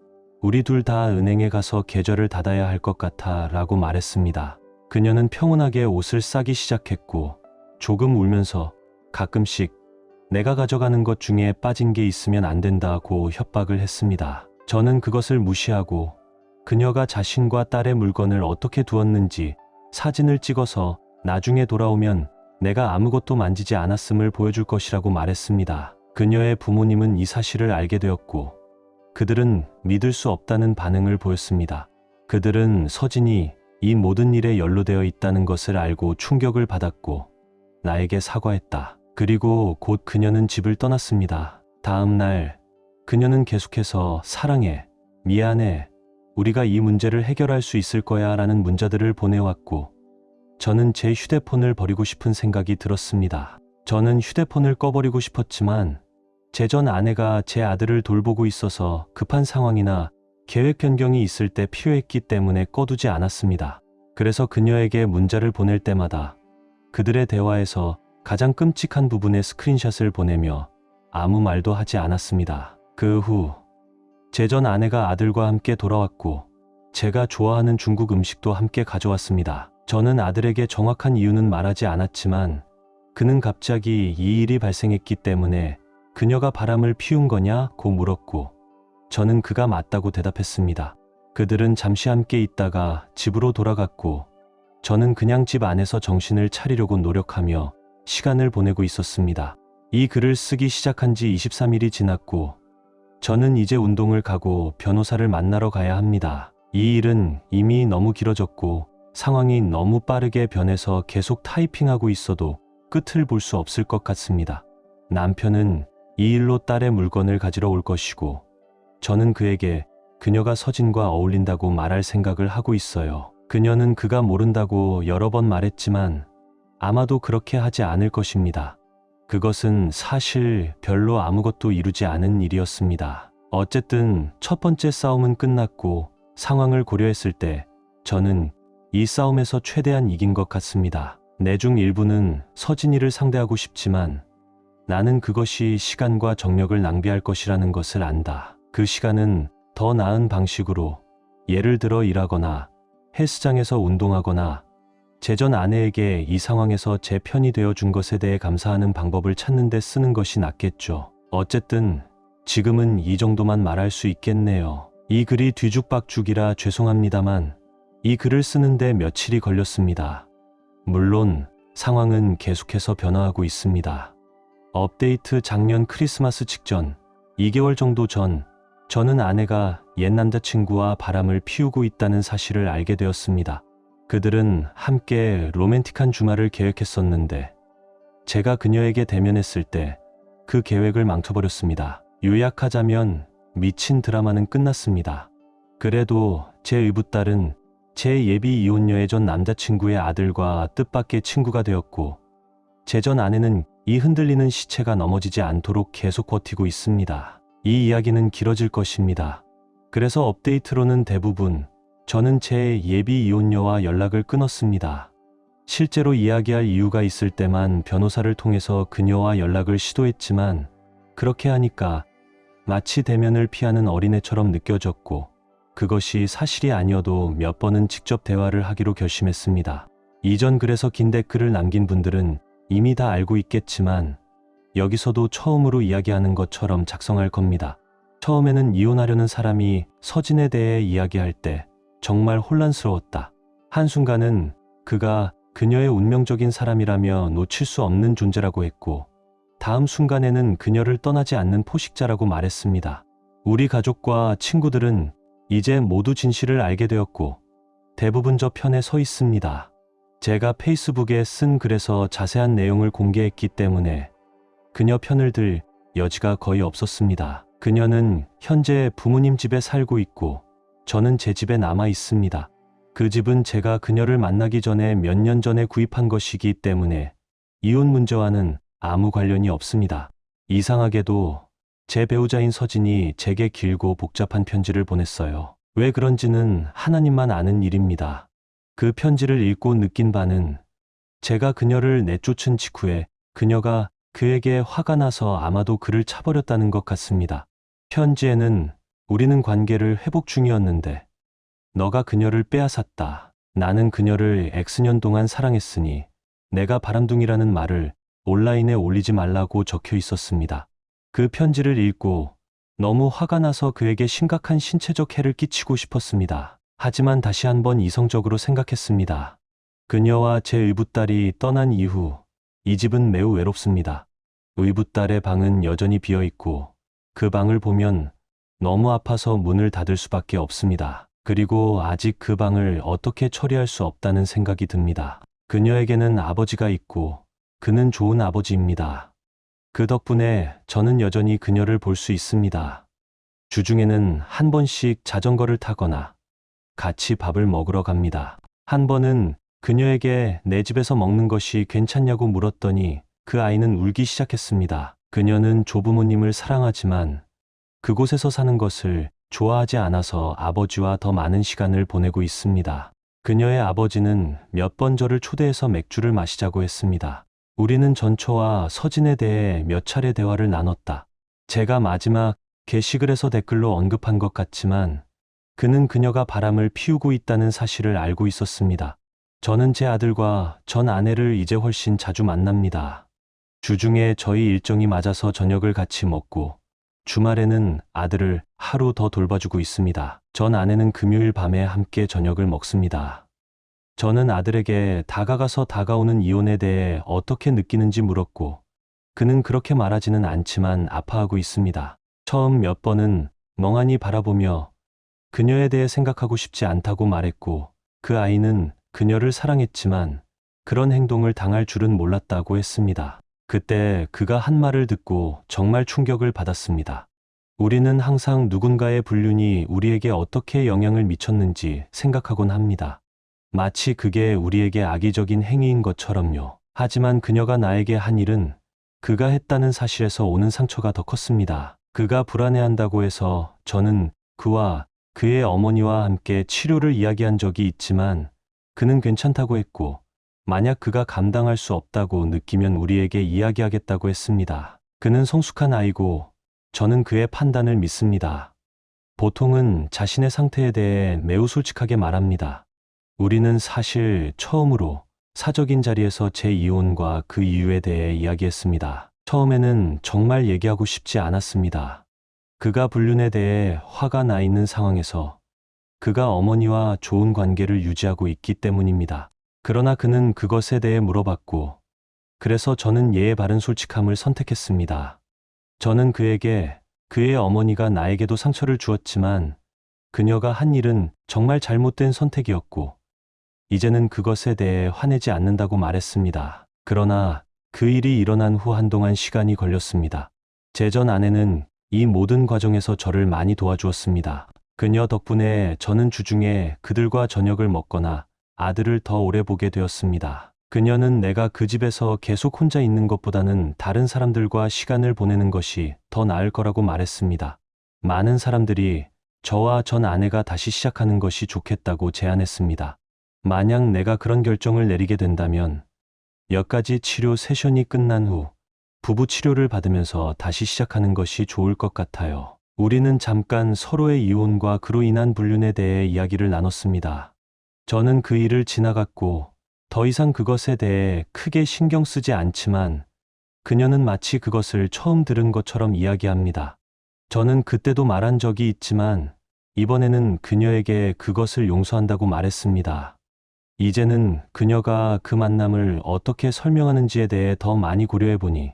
우리 둘 다 은행에 가서 계좌를 닫아야 할 것 같아 라고 말했습니다. 그녀는 평온하게 옷을 싸기 시작했고 조금 울면서 가끔씩 내가 가져가는 것 중에 빠진 게 있으면 안 된다고 협박을 했습니다. 저는 그것을 무시하고 그녀가 자신과 딸의 물건을 어떻게 두었는지 사진을 찍어서 나중에 돌아오면 내가 아무것도 만지지 않았음을 보여줄 것이라고 말했습니다. 그녀의 부모님은 이 사실을 알게 되었고 그들은 믿을 수 없다는 반응을 보였습니다. 그들은 서진이 이 모든 일에 연루되어 있다는 것을 알고 충격을 받았고 나에게 사과했다. 그리고 곧 그녀는 집을 떠났습니다. 다음 날 그녀는 계속해서 사랑해, 미안해, 우리가 이 문제를 해결할 수 있을 거야 라는 문자들을 보내왔고 저는 제 휴대폰을 버리고 싶은 생각이 들었습니다. 저는 휴대폰을 꺼버리고 싶었지만 제 전 아내가 제 아들을 돌보고 있어서 급한 상황이나 계획 변경이 있을 때 필요했기 때문에 꺼두지 않았습니다. 그래서 그녀에게 문자를 보낼 때마다 그들의 대화에서 가장 끔찍한 부분의 스크린샷을 보내며 아무 말도 하지 않았습니다. 그 후 제 전 아내가 아들과 함께 돌아왔고 제가 좋아하는 중국 음식도 함께 가져왔습니다. 저는 아들에게 정확한 이유는 말하지 않았지만 그는 갑자기 이 일이 발생했기 때문에 그녀가 바람을 피운 거냐고 물었고 저는 그가 맞다고 대답했습니다. 그들은 잠시 함께 있다가 집으로 돌아갔고 저는 그냥 집 안에서 정신을 차리려고 노력하며 시간을 보내고 있었습니다. 이 글을 쓰기 시작한 지 23일이 지났고 저는 이제 운동을 가고 변호사를 만나러 가야 합니다. 이 일은 이미 너무 길어졌고 상황이 너무 빠르게 변해서 계속 타이핑하고 있어도 끝을 볼 수 없을 것 같습니다. 남편은 이 일로 딸의 물건을 가지러 올 것이고 저는 그에게 그녀가 서진과 어울린다고 말할 생각을 하고 있어요. 그녀는 그가 모른다고 여러 번 말했지만 아마도 그렇게 하지 않을 것입니다. 그것은 사실 별로 아무것도 이루지 않은 일이었습니다. 어쨌든 첫 번째 싸움은 끝났고 상황을 고려했을 때 저는 이 싸움에서 최대한 이긴 것 같습니다. 내 중 일부는 서진이를 상대하고 싶지만 나는 그것이 시간과 정력을 낭비할 것이라는 것을 안다. 그 시간은 더 나은 방식으로 예를 들어 일하거나 헬스장에서 운동하거나 제 전 아내에게 이 상황에서 제 편이 되어 준 것에 대해 감사하는 방법을 찾는 데 쓰는 것이 낫겠죠. 어쨌든 지금은 이 정도만 말할 수 있겠네요. 이 글이 뒤죽박죽이라 죄송합니다만 이 글을 쓰는데 며칠이 걸렸습니다. 물론 상황은 계속해서 변화하고 있습니다. 업데이트 작년 크리스마스 직전 2개월 정도 전 저는 아내가 옛 남자친구와 바람을 피우고 있다는 사실을 알게 되었습니다. 그들은 함께 로맨틱한 주말을 계획했었는데 제가 그녀에게 대면했을 때 그 계획을 망쳐버렸습니다. 요약하자면 미친 드라마는 끝났습니다. 그래도 제 의붓딸은 제 예비 이혼녀의 전 남자친구의 아들과 뜻밖의 친구가 되었고 제 전 아내는 이 흔들리는 시체가 넘어지지 않도록 계속 버티고 있습니다. 이 이야기는 길어질 것입니다. 그래서 업데이트로는 대부분 저는 제 예비 이혼녀와 연락을 끊었습니다. 실제로 이야기할 이유가 있을 때만 변호사를 통해서 그녀와 연락을 시도했지만 그렇게 하니까 마치 대면을 피하는 어린애처럼 느껴졌고 그것이 사실이 아니어도 몇 번은 직접 대화를 하기로 결심했습니다. 이전 글에서 긴 댓글을 남긴 분들은 이미 다 알고 있겠지만 여기서도 처음으로 이야기하는 것처럼 작성할 겁니다. 처음에는 이혼하려는 사람이 서진에 대해 이야기할 때 정말 혼란스러웠다. 한순간은 그가 그녀의 운명적인 사람이라며 놓칠 수 없는 존재라고 했고 다음 순간에는 그녀를 떠나지 않는 포식자라고 말했습니다. 우리 가족과 친구들은 이제 모두 진실을 알게 되었고 대부분 저 편에 서 있습니다. 제가 페이스북에 쓴 글에서 자세한 내용을 공개했기 때문에 그녀 편을 들 여지가 거의 없었습니다. 그녀는 현재 부모님 집에 살고 있고 저는 제 집에 남아 있습니다. 그 집은 제가 그녀를 만나기 전에 몇 년 전에 구입한 것이기 때문에 이혼 문제와는 아무 관련이 없습니다. 이상하게도 제 배우자인 서진이 제게 길고 복잡한 편지를 보냈어요. 왜 그런지는 하나님만 아는 일입니다. 그 편지를 읽고 느낀 바는 제가 그녀를 내쫓은 직후에 그녀가 그에게 화가 나서 아마도 그를 차버렸다는 것 같습니다. 편지에는 우리는 관계를 회복 중이었는데 너가 그녀를 빼앗았다. 나는 그녀를 X년 동안 사랑했으니 내가 바람둥이라는 말을 온라인에 올리지 말라고 적혀 있었습니다. 그 편지를 읽고 너무 화가 나서 그에게 심각한 신체적 해를 끼치고 싶었습니다. 하지만 다시 한번 이성적으로 생각했습니다. 그녀와 제 의붓딸이 떠난 이후 이 집은 매우 외롭습니다. 의붓딸의 방은 여전히 비어 있고 그 방을 보면 너무 아파서 문을 닫을 수밖에 없습니다. 그리고 아직 그 방을 어떻게 처리할 수 없다는 생각이 듭니다. 그녀에게는 아버지가 있고 그는 좋은 아버지입니다. 그 덕분에 저는 여전히 그녀를 볼 수 있습니다. 주중에는 한 번씩 자전거를 타거나 같이 밥을 먹으러 갑니다. 한 번은 그녀에게 내 집에서 먹는 것이 괜찮냐고 물었더니 그 아이는 울기 시작했습니다. 그녀는 조부모님을 사랑하지만 그곳에서 사는 것을 좋아하지 않아서 아버지와 더 많은 시간을 보내고 있습니다. 그녀의 아버지는 몇 번 저를 초대해서 맥주를 마시자고 했습니다. 우리는 전처와 서진에 대해 몇 차례 대화를 나눴다. 제가 마지막 게시글에서 댓글로 언급한 것 같지만 그는 그녀가 바람을 피우고 있다는 사실을 알고 있었습니다. 저는 제 아들과 전 아내를 이제 훨씬 자주 만납니다. 주중에 저희 일정이 맞아서 저녁을 같이 먹고 주말에는 아들을 하루 더 돌봐주고 있습니다. 전 아내는 금요일 밤에 함께 저녁을 먹습니다. 저는 아들에게 다가가서 다가오는 이혼에 대해 어떻게 느끼는지 물었고 그는 그렇게 말하지는 않지만 아파하고 있습니다. 처음 몇 번은 멍하니 바라보며 그녀에 대해 생각하고 싶지 않다고 말했고 그 아이는 그녀를 사랑했지만 그런 행동을 당할 줄은 몰랐다고 했습니다. 그때 그가 한 말을 듣고 정말 충격을 받았습니다. 우리는 항상 누군가의 불륜이 우리에게 어떻게 영향을 미쳤는지 생각하곤 합니다. 마치 그게 우리에게 악의적인 행위인 것처럼요. 하지만 그녀가 나에게 한 일은 그가 했다는 사실에서 오는 상처가 더 컸습니다. 그가 불안해한다고 해서 저는 그와 그의 어머니와 함께 치료를 이야기한 적이 있지만 그는 괜찮다고 했고 만약 그가 감당할 수 없다고 느끼면 우리에게 이야기하겠다고 했습니다. 그는 성숙한 아이고 저는 그의 판단을 믿습니다. 보통은 자신의 상태에 대해 매우 솔직하게 말합니다. 우리는 사실 처음으로 사적인 자리에서 제 이혼과 그 이유에 대해 이야기했습니다. 처음에는 정말 얘기하고 싶지 않았습니다. 그가 불륜에 대해 화가 나 있는 상황에서 그가 어머니와 좋은 관계를 유지하고 있기 때문입니다. 그러나 그는 그것에 대해 물어봤고, 그래서 저는 예의 바른 솔직함을 선택했습니다. 저는 그에게 그의 어머니가 나에게도 상처를 주었지만 그녀가 한 일은 정말 잘못된 선택이었고, 이제는 그것에 대해 화내지 않는다고 말했습니다. 그러나 그 일이 일어난 후 한동안 시간이 걸렸습니다. 제 전 아내는 이 모든 과정에서 저를 많이 도와주었습니다. 그녀 덕분에 저는 주중에 그들과 저녁을 먹거나 아들을 더 오래 보게 되었습니다. 그녀는 내가 그 집에서 계속 혼자 있는 것보다는 다른 사람들과 시간을 보내는 것이 더 나을 거라고 말했습니다. 많은 사람들이 저와 전 아내가 다시 시작하는 것이 좋겠다고 제안했습니다. 만약 내가 그런 결정을 내리게 된다면 몇 가지 치료 세션이 끝난 후 부부 치료를 받으면서 다시 시작하는 것이 좋을 것 같아요. 우리는 잠깐 서로의 이혼과 그로 인한 불륜에 대해 이야기를 나눴습니다. 저는 그 일을 지나갔고 더 이상 그것에 대해 크게 신경 쓰지 않지만 그녀는 마치 그것을 처음 들은 것처럼 이야기합니다. 저는 그때도 말한 적이 있지만 이번에는 그녀에게 그것을 용서한다고 말했습니다. 이제는 그녀가 그 만남을 어떻게 설명하는지에 대해 더 많이 고려해 보니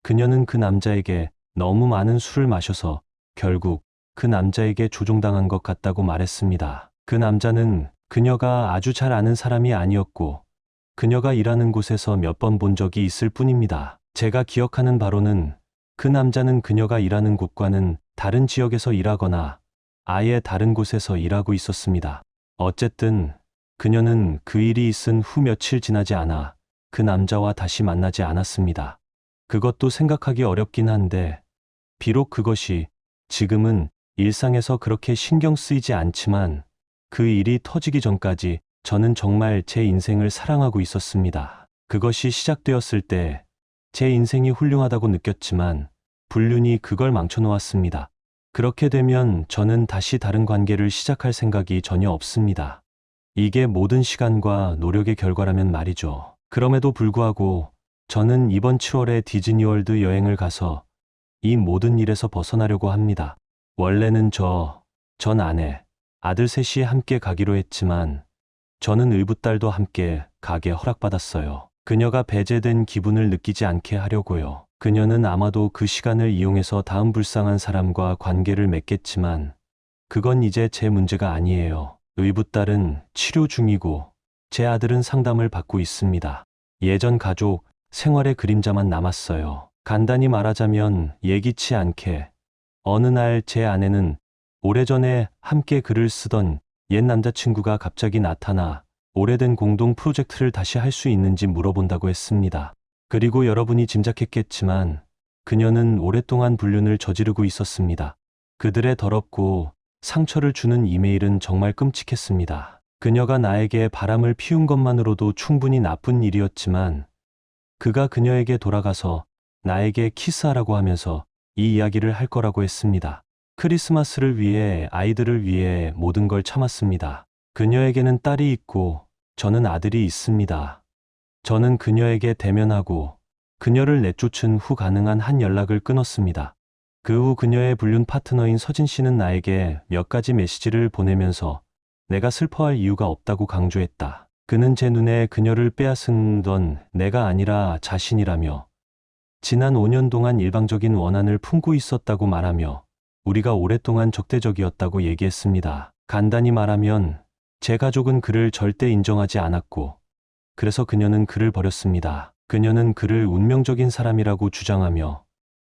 그녀는 그 남자에게 너무 많은 술을 마셔서 결국 그 남자에게 조종당한 것 같다고 말했습니다. 그 남자는 그녀가 아주 잘 아는 사람이 아니었고 그녀가 일하는 곳에서 몇 번 본 적이 있을 뿐입니다. 제가 기억하는 바로는 그 남자는 그녀가 일하는 곳과는 다른 지역에서 일하거나 아예 다른 곳에서 일하고 있었습니다. 어쨌든 그녀는 그 일이 있은 후 며칠 지나지 않아 그 남자와 다시 만나지 않았습니다. 그것도 생각하기 어렵긴 한데, 비록 그것이 지금은 일상에서 그렇게 신경 쓰이지 않지만 그 일이 터지기 전까지 저는 정말 제 인생을 사랑하고 있었습니다. 그것이 시작되었을 때 제 인생이 훌륭하다고 느꼈지만 불륜이 그걸 망쳐놓았습니다. 그렇게 되면 저는 다시 다른 관계를 시작할 생각이 전혀 없습니다. 이게 모든 시간과 노력의 결과라면 말이죠. 그럼에도 불구하고 저는 이번 7월에 디즈니월드 여행을 가서 이 모든 일에서 벗어나려고 합니다. 원래는 전 아내, 아들 셋이 함께 가기로 했지만 저는 의붓딸도 함께 가게 허락받았어요. 그녀가 배제된 기분을 느끼지 않게 하려고요. 그녀는 아마도 그 시간을 이용해서 다음 불쌍한 사람과 관계를 맺겠지만 그건 이제 제 문제가 아니에요. 의붓딸은 치료 중이고 제 아들은 상담을 받고 있습니다. 예전 가족, 생활의 그림자만 남았어요. 간단히 말하자면 예기치 않게 어느 날 제 아내는 오래전에 함께 글을 쓰던 옛 남자친구가 갑자기 나타나 오래된 공동 프로젝트를 다시 할 수 있는지 물어본다고 했습니다. 그리고 여러분이 짐작했겠지만 그녀는 오랫동안 불륜을 저지르고 있었습니다. 그들의 더럽고 상처를 주는 이메일은 정말 끔찍했습니다. 그녀가 나에게 바람을 피운 것만으로도 충분히 나쁜 일이었지만 그가 그녀에게 돌아가서 나에게 키스하라고 하면서 이 이야기를 할 거라고 했습니다. 크리스마스를 위해, 아이들을 위해 모든 걸 참았습니다. 그녀에게는 딸이 있고 저는 아들이 있습니다. 저는 그녀에게 대면하고 그녀를 내쫓은 후 가능한 한 연락을 끊었습니다. 그 후 그녀의 불륜 파트너인 서진 씨는 나에게 몇 가지 메시지를 보내면서 내가 슬퍼할 이유가 없다고 강조했다. 그는 제 눈에 그녀를 빼앗은 건 내가 아니라 자신이라며 지난 5년 동안 일방적인 원한을 품고 있었다고 말하며 우리가 오랫동안 적대적이었다고 얘기했습니다. 간단히 말하면 제 가족은 그를 절대 인정하지 않았고 그래서 그녀는 그를 버렸습니다. 그녀는 그를 운명적인 사람이라고 주장하며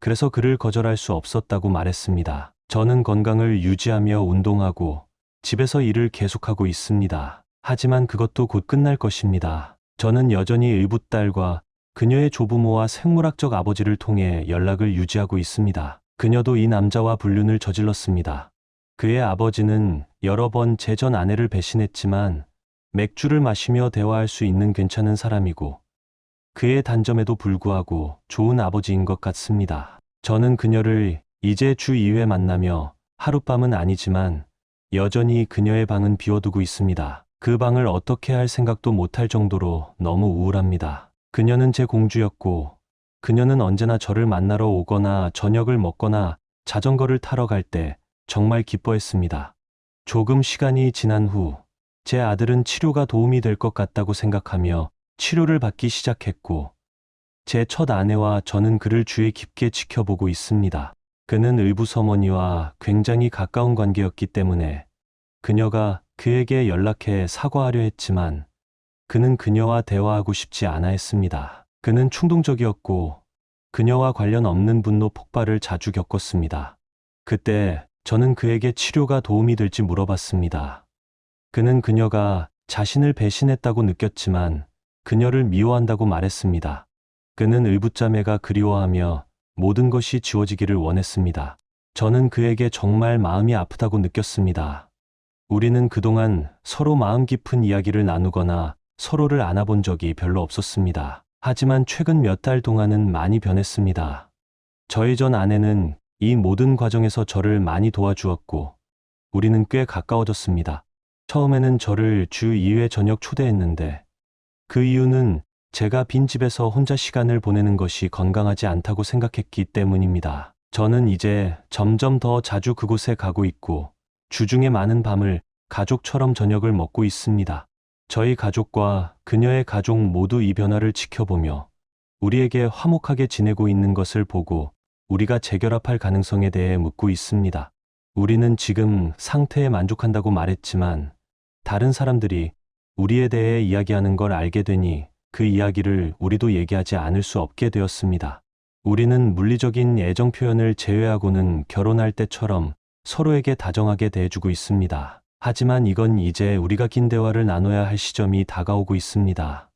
그래서 그를 거절할 수 없었다고 말했습니다. 저는 건강을 유지하며 운동하고 집에서 일을 계속하고 있습니다. 하지만 그것도 곧 끝날 것입니다. 저는 여전히 의붓딸과 그녀의 조부모와 생물학적 아버지를 통해 연락을 유지하고 있습니다. 그녀도 이 남자와 불륜을 저질렀습니다. 그의 아버지는 여러 번 제 전 아내를 배신했지만 맥주를 마시며 대화할 수 있는 괜찮은 사람이고 그의 단점에도 불구하고 좋은 아버지인 것 같습니다. 저는 그녀를 이제 주 2회 만나며 하룻밤은 아니지만 여전히 그녀의 방은 비워두고 있습니다. 그 방을 어떻게 할 생각도 못할 정도로 너무 우울합니다. 그녀는 제 공주였고 그녀는 언제나 저를 만나러 오거나 저녁을 먹거나 자전거를 타러 갈 때 정말 기뻐했습니다. 조금 시간이 지난 후 제 아들은 치료가 도움이 될 것 같다고 생각하며 치료를 받기 시작했고 제 첫 아내와 저는 그를 주의 깊게 지켜보고 있습니다. 그는 의붓어머니와 굉장히 가까운 관계였기 때문에 그녀가 그에게 연락해 사과하려 했지만 그는 그녀와 대화하고 싶지 않아 했습니다. 그는 충동적이었고 그녀와 관련 없는 분노 폭발을 자주 겪었습니다. 그때 저는 그에게 치료가 도움이 될지 물어봤습니다. 그는 그녀가 자신을 배신했다고 느꼈지만 그녀를 미워한다고 말했습니다. 그는 의붓자매가 그리워하며 모든 것이 지워지기를 원했습니다. 저는 그에게 정말 마음이 아프다고 느꼈습니다. 우리는 그동안 서로 마음 깊은 이야기를 나누거나 서로를 안아본 적이 별로 없었습니다. 하지만 최근 몇 달 동안은 많이 변했습니다. 저희 전 아내는 이 모든 과정에서 저를 많이 도와주었고 우리는 꽤 가까워졌습니다. 처음에는 저를 주 2회 저녁 초대했는데 그 이유는 제가 빈집에서 혼자 시간을 보내는 것이 건강하지 않다고 생각했기 때문입니다. 저는 이제 점점 더 자주 그곳에 가고 있고 주중에 많은 밤을 가족처럼 저녁을 먹고 있습니다. 저희 가족과 그녀의 가족 모두 이 변화를 지켜보며 우리에게 화목하게 지내고 있는 것을 보고 우리가 재결합할 가능성에 대해 묻고 있습니다. 우리는 지금 상태에 만족한다고 말했지만 다른 사람들이 우리에 대해 이야기하는 걸 알게 되니 그 이야기를 우리도 얘기하지 않을 수 없게 되었습니다. 우리는 물리적인 애정 표현을 제외하고는 결혼할 때처럼 서로에게 다정하게 대해주고 있습니다. 하지만 이건 이제 우리가 긴 대화를 나눠야 할 시점이 다가오고 있습니다.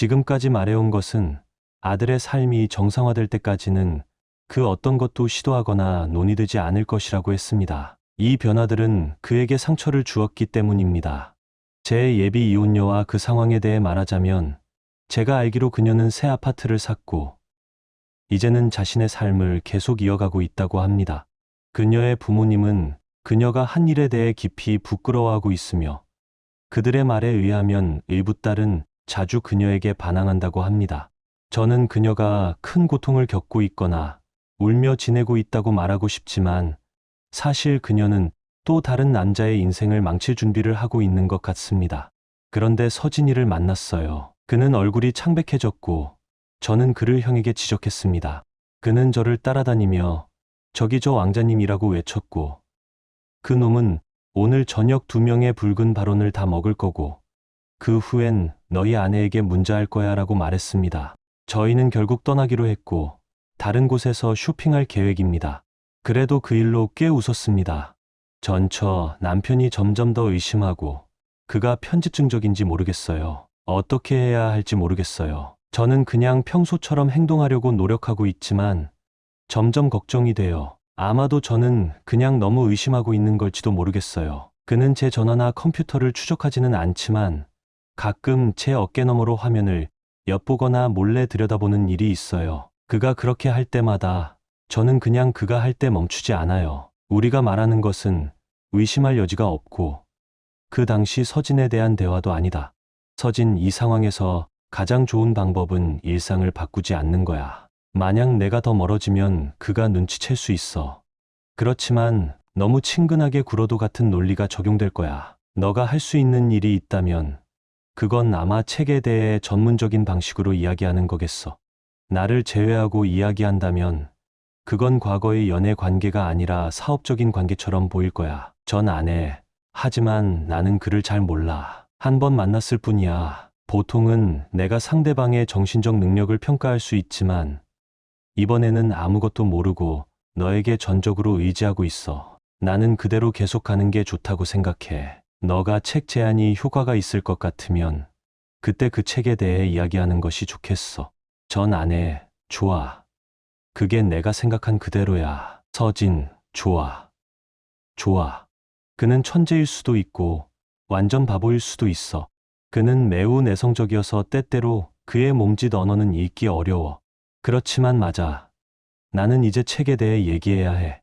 지금까지 말해온 것은 아들의 삶이 정상화될 때까지는 그 어떤 것도 시도하거나 논의되지 않을 것이라고 했습니다. 이 변화들은 그에게 상처를 주었기 때문입니다. 제 예비 이혼녀와 그 상황에 대해 말하자면 제가 알기로 그녀는 새 아파트를 샀고 이제는 자신의 삶을 계속 이어가고 있다고 합니다. 그녀의 부모님은 그녀가 한 일에 대해 깊이 부끄러워하고 있으며 그들의 말에 의하면 일부 딸은 자주 그녀에게 반항한다고 합니다. 저는 그녀가 큰 고통을 겪고 있거나 울며 지내고 있다고 말하고 싶지만 사실 그녀는 또 다른 남자의 인생을 망칠 준비를 하고 있는 것 같습니다. 그런데 서진이를 만났어요. 그는 얼굴이 창백해졌고 저는 그를 형에게 지적했습니다. 그는 저를 따라다니며 저기 저 왕자님이라고 외쳤고 그 놈은 오늘 저녁 2명의 붉은 바론을 다 먹을 거고 그 후엔 너희 아내에게 문자할 거야 라고 말했습니다. 저희는 결국 떠나기로 했고 다른 곳에서 쇼핑할 계획입니다. 그래도 그 일로 꽤 웃었습니다. 전처 남편이 점점 더 의심하고 그가 편집증적인지 모르겠어요. 어떻게 해야 할지 모르겠어요. 저는 그냥 평소처럼 행동하려고 노력하고 있지만 점점 걱정이 돼요. 아마도 저는 그냥 너무 의심하고 있는 걸지도 모르겠어요. 그는 제 전화나 컴퓨터를 추적하지는 않지만 가끔 제 어깨너머로 화면을 엿보거나 몰래 들여다보는 일이 있어요. 그가 그렇게 할 때마다 저는 그냥 그가 할 때 멈추지 않아요. 우리가 말하는 것은 의심할 여지가 없고 그 당시 서진에 대한 대화도 아니다. 서진, 이 상황에서 가장 좋은 방법은 일상을 바꾸지 않는 거야. 만약 내가 더 멀어지면 그가 눈치챌 수 있어. 그렇지만 너무 친근하게 굴어도 같은 논리가 적용될 거야. 너가 할 수 있는 일이 있다면 그건 아마 책에 대해 전문적인 방식으로 이야기하는 거겠어. 나를 제외하고 이야기한다면 그건 과거의 연애 관계가 아니라 사업적인 관계처럼 보일 거야. 전 안 해. 하지만 나는 그를 잘 몰라. 한 번 만났을 뿐이야. 보통은 내가 상대방의 정신적 능력을 평가할 수 있지만 이번에는 아무것도 모르고 너에게 전적으로 의지하고 있어. 나는 그대로 계속 가는 게 좋다고 생각해. 너가 책 제안이 효과가 있을 것 같으면 그때 그 책에 대해 이야기하는 것이 좋겠어. 전 안 해. 좋아. 그게 내가 생각한 그대로야. 서진, 좋아. 좋아. 그는 천재일 수도 있고 완전 바보일 수도 있어. 그는 매우 내성적이어서 때때로 그의 몸짓 언어는 읽기 어려워. 그렇지만 맞아. 나는 이제 책에 대해 얘기해야 해.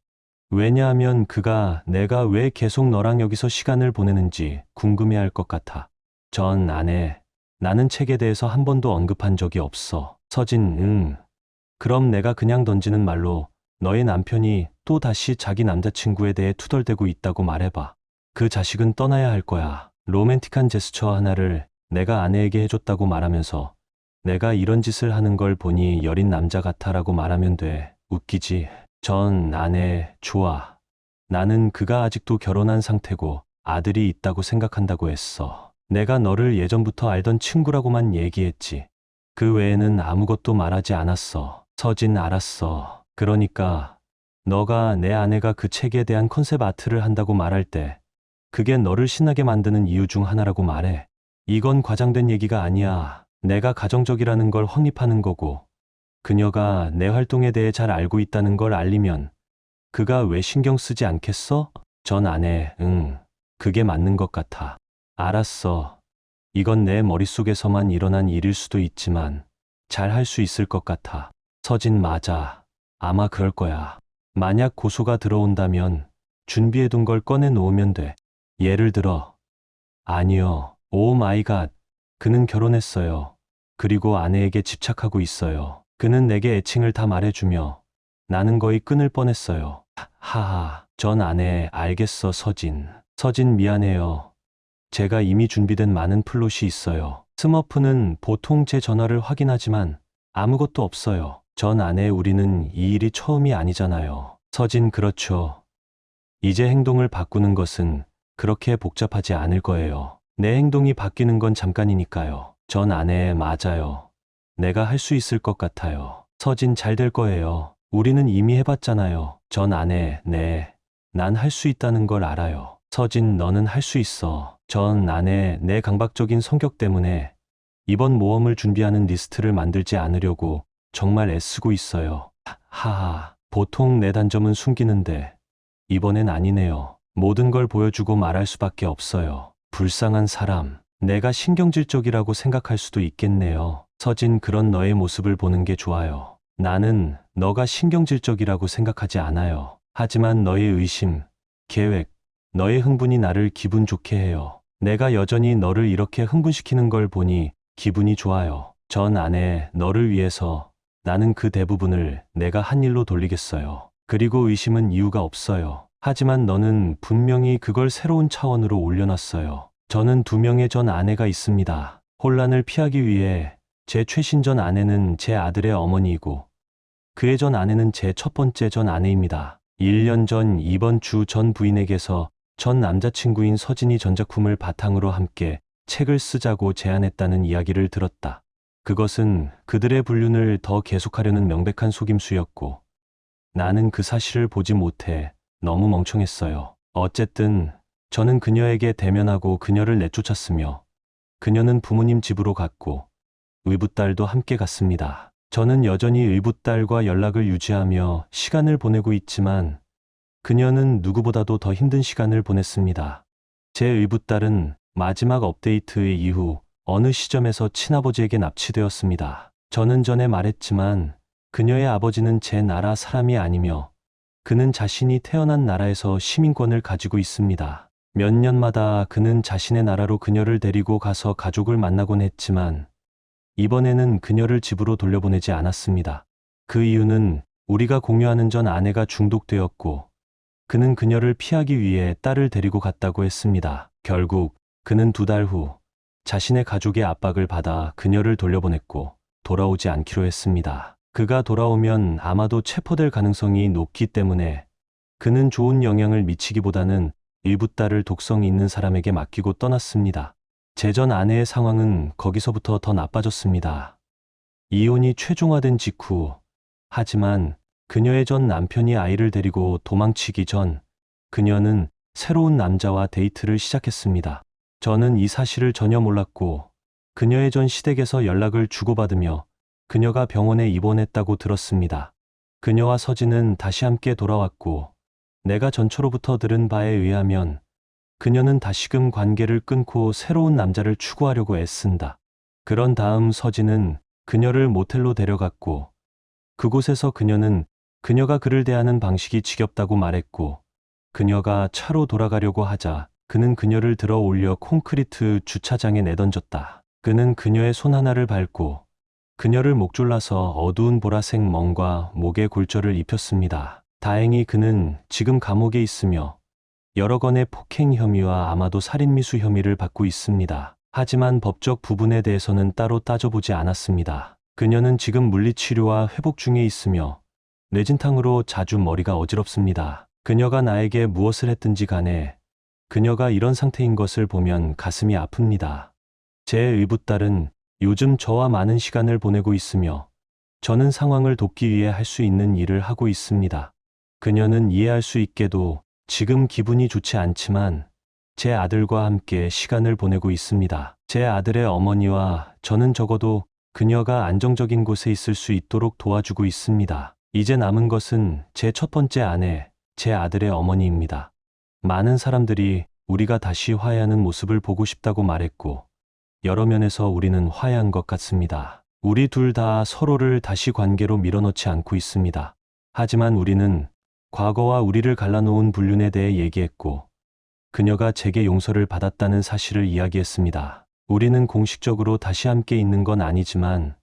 왜냐하면 그가 내가 왜 계속 너랑 여기서 시간을 보내는지 궁금해할 것 같아. 전 안 해. 나는 책에 대해서 한 번도 언급한 적이 없어. 서진, 응. 그럼 내가 그냥 던지는 말로 너의 남편이 또 다시 자기 남자친구에 대해 투덜대고 있다고 말해봐. 그 자식은 떠나야 할 거야. 로맨틱한 제스처 하나를 내가 아내에게 해줬다고 말하면서 내가 이런 짓을 하는 걸 보니 여린 남자 같아라고 말하면 돼. 웃기지? 전 아내 좋아. 나는 그가 아직도 결혼한 상태고 아들이 있다고 생각한다고 했어. 내가 너를 예전부터 알던 친구라고만 얘기했지. 그 외에는 아무것도 말하지 않았어. 서진, 알았어. 그러니까 너가 내 아내가 그 책에 대한 컨셉 아트를 한다고 말할 때 그게 너를 신나게 만드는 이유 중 하나라고 말해. 이건 과장된 얘기가 아니야. 내가 가정적이라는 걸 확립하는 거고 그녀가 내 활동에 대해 잘 알고 있다는 걸 알리면 그가 왜 신경 쓰지 않겠어? 전 안 해. 응. 그게 맞는 것 같아. 알았어. 이건 내 머릿속에서만 일어난 일일 수도 있지만 잘 할 수 있을 것 같아. 서진, 맞아. 아마 그럴 거야. 만약 고소가 들어온다면 준비해둔 걸 꺼내 놓으면 돼. 예를 들어. 아니요. 오 마이 갓. 그는 결혼했어요. 그리고 아내에게 집착하고 있어요. 그는 내게 애칭을 다 말해주며 나는 거의 끊을 뻔했어요. 하하. 전 안 해. 알겠어, 서진. 서진, 미안해요. 제가 이미 준비된 많은 플롯이 있어요. 스머프는 보통 제 전화를 확인하지만 아무것도 없어요. 전 안 해. 우리는 이 일이 처음이 아니잖아요. 서진, 그렇죠. 이제 행동을 바꾸는 것은 그렇게 복잡하지 않을 거예요. 내 행동이 바뀌는 건 잠깐이니까요. 전 안 해. 맞아요. 내가 할 수 있을 것 같아요. 서진, 잘 될 거예요. 우리는 이미 해봤잖아요. 전 안 해. 네. 난 할 수 있다는 걸 알아요. 서진, 너는 할 수 있어. 전 안 해. 내 강박적인 성격 때문에 이번 모험을 준비하는 리스트를 만들지 않으려고 정말 애쓰고 있어요. 하하, 보통 내 단점은 숨기는데 이번엔 아니네요. 모든 걸 보여주고 말할 수밖에 없어요. 불쌍한 사람, 내가 신경질적이라고 생각할 수도 있겠네요. 서진, 그런 너의 모습을 보는 게 좋아요. 나는 너가 신경질적이라고 생각하지 않아요. 하지만 너의 의심, 계획, 너의 흥분이 나를 기분 좋게 해요. 내가 여전히 너를 이렇게 흥분시키는 걸 보니 기분이 좋아요. 전 아내, 너를 위해서 나는 그 대부분을 내가 한 일로 돌리겠어요. 그리고 의심은 이유가 없어요. 하지만 너는 분명히 그걸 새로운 차원으로 올려놨어요. 저는 2명의 전 아내가 있습니다. 혼란을 피하기 위해 제 최신 전 아내는 제 아들의 어머니이고 그의 전 아내는 제 첫 번째 전 아내입니다. 1년 전 이번 주 전 부인에게서 전 남자친구인 서진이 전작품을 바탕으로 함께 책을 쓰자고 제안했다는 이야기를 들었다. 그것은 그들의 불륜을 더 계속하려는 명백한 속임수였고 나는 그 사실을 보지 못해 너무 멍청했어요. 어쨌든 저는 그녀에게 대면하고 그녀를 내쫓았으며 그녀는 부모님 집으로 갔고 의붓딸도 함께 갔습니다. 저는 여전히 의붓딸과 연락을 유지하며 시간을 보내고 있지만 그녀는 누구보다도 더 힘든 시간을 보냈습니다. 제 의붓딸은 마지막 업데이트 이후 어느 시점에서 친아버지에게 납치되었습니다. 저는 전에 말했지만 그녀의 아버지는 제 나라 사람이 아니며 그는 자신이 태어난 나라에서 시민권을 가지고 있습니다. 몇 년마다 그는 자신의 나라로 그녀를 데리고 가서 가족을 만나곤 했지만 이번에는 그녀를 집으로 돌려보내지 않았습니다. 그 이유는 우리가 공유하는 전 아내가 중독되었고 그는 그녀를 피하기 위해 딸을 데리고 갔다고 했습니다. 결국 그는 2달 후 자신의 가족의 압박을 받아 그녀를 돌려보냈고 돌아오지 않기로 했습니다. 그가 돌아오면 아마도 체포될 가능성이 높기 때문에 그는 좋은 영향을 미치기보다는 의붓딸을 독성이 있는 사람에게 맡기고 떠났습니다. 제 전 아내의 상황은 거기서부터 더 나빠졌습니다. 이혼이 최종화된 직후, 하지만 그녀의 전 남편이 아이를 데리고 도망치기 전 그녀는 새로운 남자와 데이트를 시작했습니다. 저는 이 사실을 전혀 몰랐고 그녀의 전 시댁에서 연락을 주고받으며 그녀가 병원에 입원했다고 들었습니다. 그녀와 서진은 다시 함께 돌아왔고 내가 전처로부터 들은 바에 의하면 그녀는 다시금 관계를 끊고 새로운 남자를 추구하려고 애쓴다. 그런 다음 서진은 그녀를 모텔로 데려갔고 그곳에서 그녀는 그녀가 그를 대하는 방식이 지겹다고 말했고 그녀가 차로 돌아가려고 하자 그는 그녀를 들어 올려 콘크리트 주차장에 내던졌다. 그는 그녀의 손 하나를 밟고 그녀를 목졸라서 어두운 보라색 멍과 목에 골절을 입혔습니다. 다행히 그는 지금 감옥에 있으며 여러 건의 폭행 혐의와 아마도 살인미수 혐의를 받고 있습니다. 하지만 법적 부분에 대해서는 따로 따져보지 않았습니다. 그녀는 지금 물리치료와 회복 중에 있으며 뇌진탕으로 자주 머리가 어지럽습니다. 그녀가 나에게 무엇을 했든지 간에 그녀가 이런 상태인 것을 보면 가슴이 아픕니다. 제 의붓딸은 요즘 저와 많은 시간을 보내고 있으며 저는 상황을 돕기 위해 할 수 있는 일을 하고 있습니다. 그녀는 이해할 수 있게도 지금 기분이 좋지 않지만 제 아들과 함께 시간을 보내고 있습니다. 제 아들의 어머니와 저는 적어도 그녀가 안정적인 곳에 있을 수 있도록 도와주고 있습니다. 이제 남은 것은 제 첫 번째 아내, 제 아들의 어머니입니다. 많은 사람들이 우리가 다시 화해하는 모습을 보고 싶다고 말했고 여러 면에서 우리는 화해한 것 같습니다. 우리 둘 다 서로를 다시 관계로 밀어넣지 않고 있습니다. 하지만 우리는 과거와 우리를 갈라놓은 불륜에 대해 얘기했고 그녀가 제게 용서를 받았다는 사실을 이야기했습니다. 우리는 공식적으로 다시 함께 있는 건 아니지만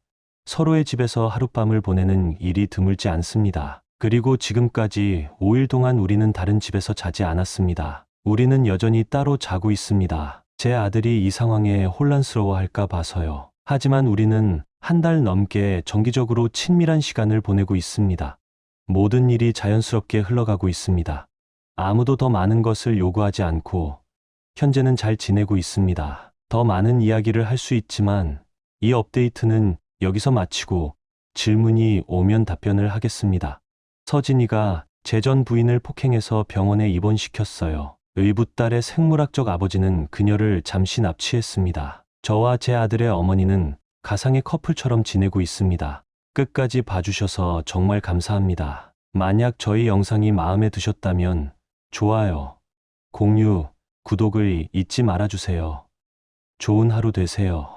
서로의 집에서 하룻밤을 보내는 일이 드물지 않습니다. 그리고 지금까지 5일 동안 우리는 다른 집에서 자지 않았습니다. 우리는 여전히 따로 자고 있습니다. 제 아들이 이 상황에 혼란스러워할까 봐서요. 하지만 우리는 한 달 넘게 정기적으로 친밀한 시간을 보내고 있습니다. 모든 일이 자연스럽게 흘러가고 있습니다. 아무도 더 많은 것을 요구하지 않고 현재는 잘 지내고 있습니다. 더 많은 이야기를 할 수 있지만 이 업데이트는 여기서 마치고 질문이 오면 답변을 하겠습니다. 서진이가 제 전 부인을 폭행해서 병원에 입원시켰어요. 의붓딸의 생물학적 아버지는 그녀를 잠시 납치했습니다. 저와 제 아들의 어머니는 가상의 커플처럼 지내고 있습니다. 끝까지 봐주셔서 정말 감사합니다. 만약 저희 영상이 마음에 드셨다면 좋아요, 공유, 구독을 잊지 말아주세요. 좋은 하루 되세요.